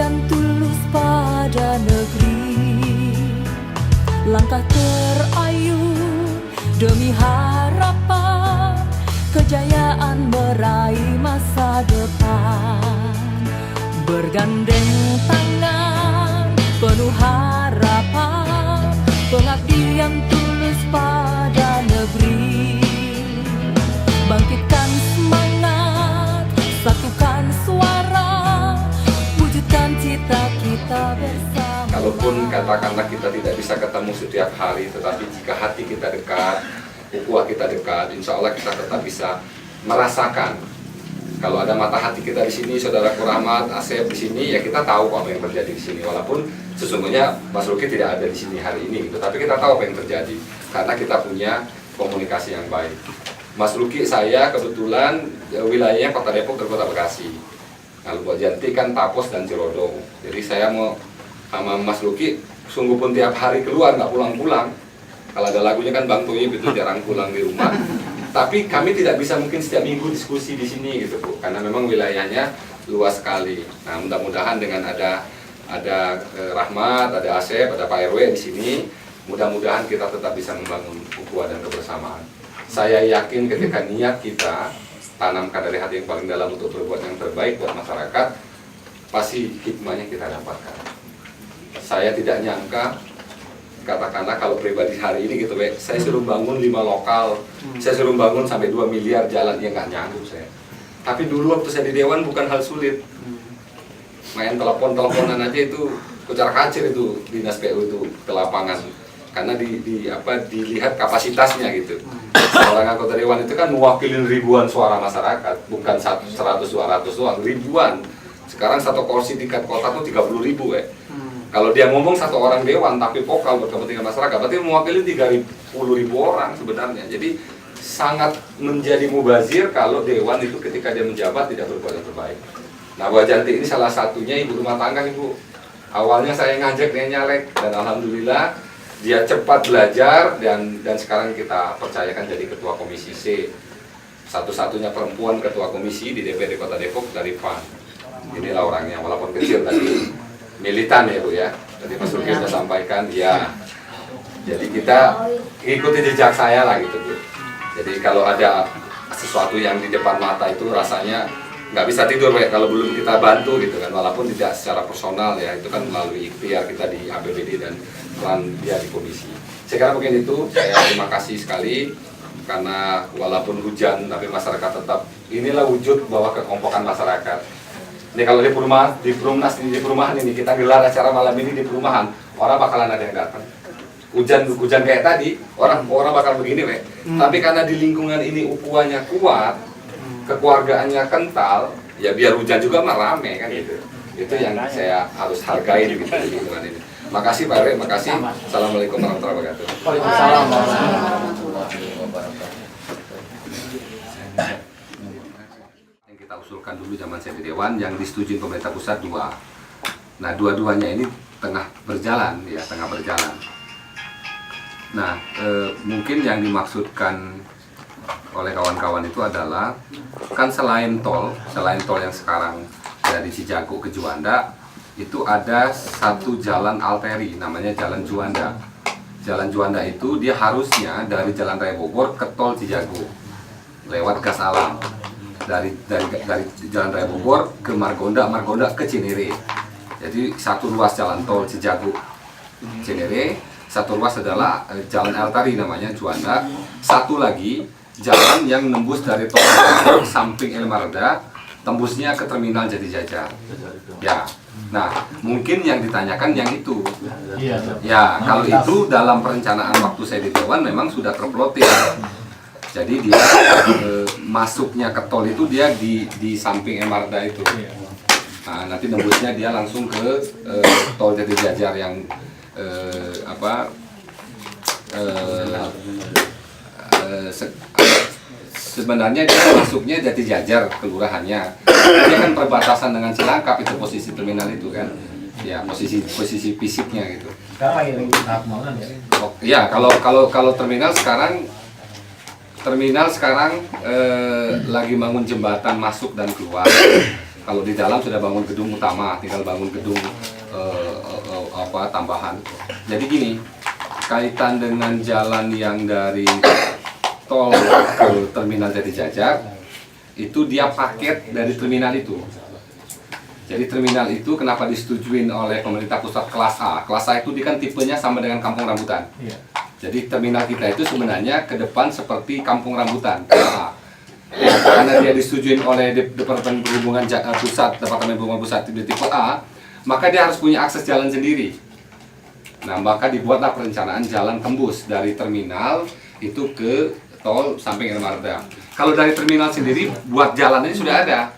pengabdian tulus pada negeri. Langkah terayun demi harapan, kejayaan meraih masa depan. Bergandeng tangan penuh harapan, pengabdian tulus pada negeri. Bangkitkan semangat, satukan suara, wujudkan cita kita bersama. Kalaupun katakanlah kita tidak bisa ketemu setiap hari, tetapi jika hati kita dekat, ukhuwah kita dekat, insya Allah kita tetap bisa merasakan. Kalau ada mata hati kita di sini, saudaraku Rahmat, Asep di sini, ya kita tahu apa yang terjadi di sini. Walaupun sesungguhnya Mas Luki tidak ada di sini hari ini, gitu. Tapi kita tahu apa yang terjadi karena kita punya komunikasi yang baik. Mas Luki, saya kebetulan wilayahnya Kota Depok dan Kota Bekasi. Nah, Lubuk Janti kan Tapos dan Cirodong. Jadi saya mau sama Mas Luki, sungguh pun tiap hari keluar, nggak pulang-pulang. Kalau ada lagunya kan Bang Toyib itu jarang pulang di rumah. Tapi kami tidak bisa mungkin setiap minggu diskusi di sini gitu Bu, karena memang wilayahnya luas sekali. Nah, mudah-mudahan dengan ada Rahmat, ada Asep, ada Pak RW di sini, mudah-mudahan kita tetap bisa membangun ukhuwah dan kebersamaan. Saya yakin ketika niat kita tanamkan dari hati yang paling dalam untuk berbuat yang terbaik buat masyarakat, pasti hikmahnya kita dapatkan. Saya tidak nyangka, katakanlah kalau pribadi hari ini gitu, saya suruh bangun 5 lokal, saya suruh bangun sampai 2 miliar jalan, ya nggak nyanggup saya. Tapi dulu waktu saya di Dewan bukan hal sulit. Main telepon-teleponan aja itu kucar-kacir itu dinas PU itu ke lapangan. Karena dilihat kapasitasnya gitu. Seorang anggota Dewan itu kan mewakili ribuan suara masyarakat, bukan 100-200 doang, ribuan. Sekarang satu kursi tingkat kota tuh 30.000 ya. Kalau dia ngomong satu orang dewan tapi vokal berkepentingan masyarakat, berarti mewakili 30.000 orang sebenarnya. Jadi sangat menjadi mubazir kalau dewan itu ketika dia menjabat tidak berbuat yang terbaik. Nah, Bu Janti ini salah satunya ibu rumah tangga, Ibu. Awalnya saya ngajak dia nyalek dan alhamdulillah dia cepat belajar dan sekarang kita percayakan jadi ketua komisi C. Satu-satunya perempuan ketua komisi di DPRD Kota Depok dari PAN. Inilah orangnya, walaupun kecil tadi militan ya Bu ya. Tadi Mas Luki sudah sampaikan ya. Jadi kita ikuti jejak saya lah gitu Bu. Jadi kalau ada sesuatu yang di depan mata itu rasanya nggak bisa tidur ya kalau belum kita bantu gitu kan, walaupun tidak secara personal ya, itu kan melalui ikhtiar kita di APBD dan peran dia di komisi. Sekarang mungkin itu saya terima kasih sekali karena walaupun hujan tapi masyarakat tetap, inilah wujud bahwa kekompokan masyarakat. Ini kalau di perumahan ini kita gelar acara malam ini di perumahan, orang bakalan ada yang datang. Hujan kayak tadi, orang bakal begini, Tapi karena di lingkungan ini ukhuwahnya kuat, kekeluargaannya kental, ya biar hujan juga mah rame kan gitu. Itu yang saya harus hargai gitu di lingkungan ini. Makasih Pak RW, makasih. Assalamualaikum warahmatullahi wabarakatuh. Waalaikumsalam warahmatullahi wabarakatuh. Yang kita usulkan dulu zaman saya di Dewan, yang disetujui pemerintah pusat 2. Nah, dua-duanya ini tengah berjalan. Nah, mungkin yang dimaksudkan oleh kawan-kawan itu adalah kan selain tol yang sekarang dari Cijago ke Juanda itu ada satu jalan alteri namanya Jalan Juanda. Jalan Juanda itu dia harusnya dari Jalan Raya Bogor ke tol Cijago lewat Gas Alam. Dari Jalan Raya Bogor ke Margonda ke Cinere. Jadi satu ruas jalan tol Cijago Cinere, satu ruas adalah jalan alteri namanya Juanda. Satu lagi jalan yang nembus dari tol samping Elmarda, tembusnya ke terminal Jati Jajar. Ya, nah mungkin yang ditanyakan yang itu. Ya, kalau itu dalam perencanaan waktu saya di Dewan memang sudah terplotir. Jadi dia masuknya ke tol itu dia di samping Elmarda itu. Nah, nanti nembusnya dia langsung ke tol Jati Jajar yang sebenarnya dia masuknya Jati Jajar kelurahannya. Dia kan perbatasan dengan Cilangkap itu posisi terminal itu kan. Ya, posisi fisiknya gitu. Sekarang lagi tahap pembangunan ya. Oh, ya, kalau terminal sekarang lagi bangun jembatan masuk dan keluar. Kalau di dalam sudah bangun gedung utama, tinggal bangun gedung tambahan. Jadi gini, kaitan dengan jalan yang dari tol ke terminal Jatijajar, itu dia paket dari terminal itu. Jadi terminal itu kenapa disetujuin oleh pemerintah pusat kelas A? Kelas A itu dia kan tipenya sama dengan Kampung Rambutan. Jadi terminal kita itu sebenarnya ke depan seperti Kampung Rambutan. Nah, karena dia disetujui oleh Departemen Perhubungan Pusat, Departemen Perhubungan Pusat di tipe A, maka dia harus punya akses jalan sendiri. Nah, maka dibuatlah perencanaan jalan tembus dari terminal itu ke tol sampai Marda. Kalau dari terminal sendiri buat jalannya sudah ada.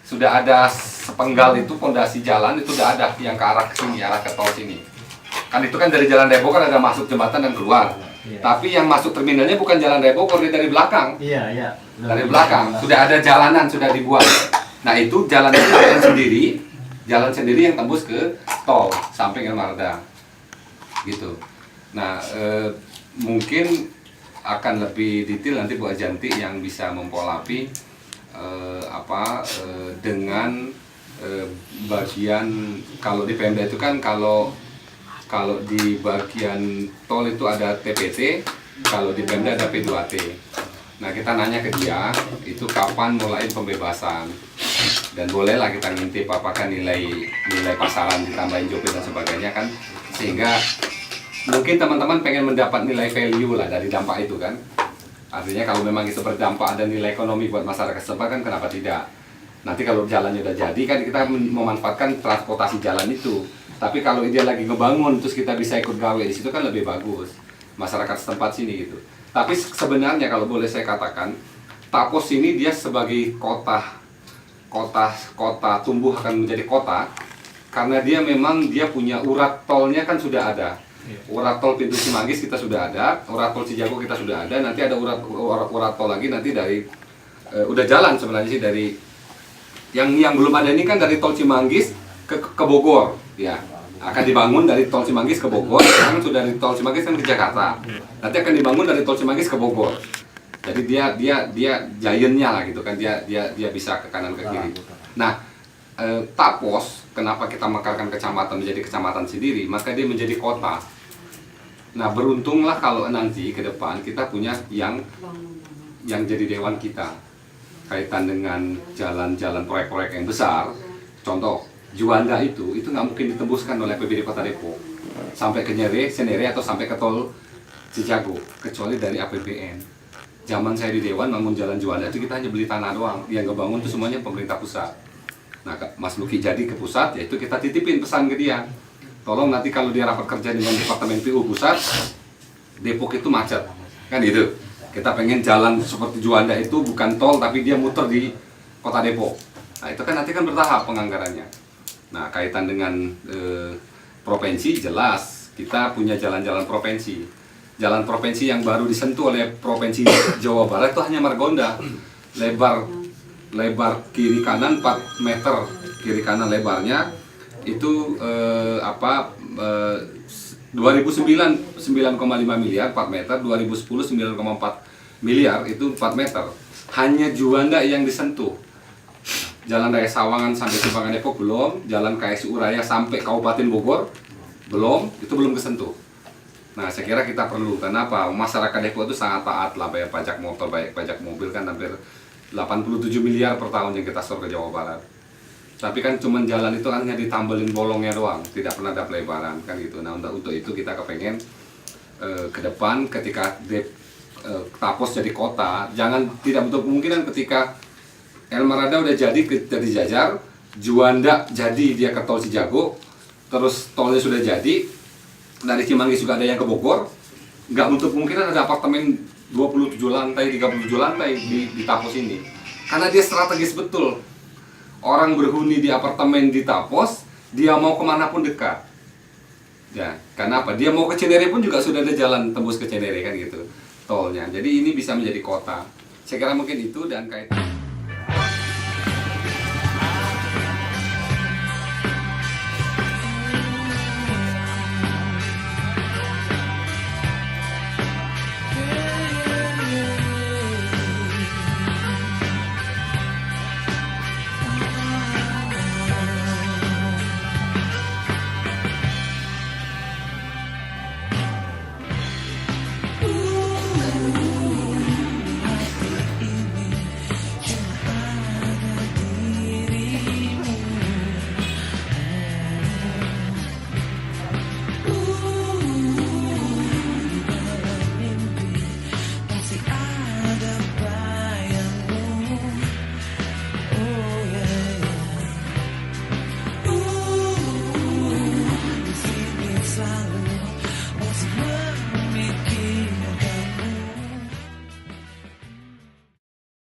Sudah ada sepenggal itu pondasi jalan itu sudah ada yang ke arah sini, arah ke tol sini. Kan itu kan dari Jalan Raya Bogor ada masuk jembatan dan keluar. Tapi yang masuk terminalnya bukan Jalan Raya Bogor, dia dari belakang. Dari belakang sudah ada jalanan sudah dibuat. Nah itu jalan sendiri yang tembus ke tol sampai Marda. Gitu. Nah mungkin akan lebih detail nanti Bu Ajanti yang bisa mempolapi dengan bagian kalau di Pemda itu kan kalau di bagian tol itu ada TPT, kalau di Pemda ada P2T. Nah kita nanya ke dia itu kapan mulai pembebasan dan bolehlah kita ngintip apakah nilai pasaran ditambahin jopi dan sebagainya kan, sehingga mungkin teman-teman pengen mendapat nilai value lah dari dampak itu kan. Artinya kalau memang itu berdampak ada nilai ekonomi buat masyarakat setempat kan kenapa tidak. Nanti kalau jalannya udah jadi kan kita memanfaatkan transportasi jalan itu. Tapi kalau dia lagi ngebangun terus kita bisa ikut gawe di situ kan lebih bagus masyarakat setempat sini gitu. Tapi sebenarnya kalau boleh saya katakan, Tapos ini dia sebagai kota tumbuh akan menjadi kota karena dia memang dia punya urat tolnya kan sudah ada. Urat tol pintu Cimanggis kita sudah ada, urat tol Cijago kita sudah ada, nanti ada urat tol lagi nanti dari udah jalan sebenarnya sih dari yang belum ada ini kan dari tol Cimanggis ke Bogor ya, akan dibangun dari tol Cimanggis ke Bogor. Sekarang sudah dari tol Cimanggis kan ke Jakarta, nanti akan dibangun dari tol Cimanggis ke Bogor. Jadi dia giantnya lah gitu kan, dia bisa ke kanan ke kiri. Nah Tapos, kenapa kita mekarkan kecamatan menjadi kecamatan sendiri, maka dia menjadi kota. Nah beruntunglah kalau nanti ke depan kita punya yang jadi dewan kita kaitan dengan jalan-jalan proyek-proyek yang besar. Contoh Juanda itu nggak mungkin ditembuskan oleh APBD Kota Depok sampai ke Senere atau sampai ke tol Cijago kecuali dari APBN. Zaman saya di dewan bangun jalan Juanda itu kita hanya beli tanah doang, yang ngebangun itu semuanya pemerintah pusat. Nah, Mas Luki jadi ke pusat, yaitu kita titipin pesan ke dia. Tolong nanti kalau dia rapat kerja dengan Departemen PU pusat, Depok itu macet. Kan gitu. Kita pengen jalan seperti Juanda itu bukan tol, tapi dia muter di kota Depok. Nah, itu kan nanti kan bertahap penganggarannya. Nah, kaitan dengan provinsi, jelas kita punya jalan-jalan provinsi. Jalan provinsi yang baru disentuh oleh Provinsi Jawa Barat itu hanya Margonda. Lebar kiri kanan 4 meter, kiri kanan lebarnya itu 2009 9,5 miliar 4 meter, 2010 9,4 miliar itu 4 meter. Hanya Juanda yang disentuh. Jalan Raya Sawangan sampai Simpangan Depok belum, jalan KSU Raya sampai Kabupaten Bogor belum, itu belum kesentuh. Nah, saya kira kita perlu, kenapa? Masyarakat Depok itu sangat taat lah bayar pajak motor, bayar pajak mobil kan hampir 87 miliar per tahun yang kita store ke Jawa Barat. Tapi kan cuman jalan itu hanya ditambelin bolongnya doang, tidak pernah ada pelebaran kan gitu. Nah untuk itu kita kepengen ke depan ketika Tapos jadi kota, tidak betul kemungkinan ketika Marada udah jadi ke Jatijajar, Juanda jadi dia ke tol Cijago, terus tolnya sudah jadi, dari Cimanggis juga ada yang ke Bogor, nggak untuk kemungkinan ada apartemen 27 lantai, 37 lantai di Tapos ini. Karena dia strategis betul. Orang berhuni di apartemen di Tapos, dia mau kemana pun dekat. Ya, karena apa? Dia mau ke Cinere pun juga sudah ada jalan tembus ke Cinere kan gitu, tolnya. Jadi ini bisa menjadi kota. Saya kira mungkin itu dan kaitan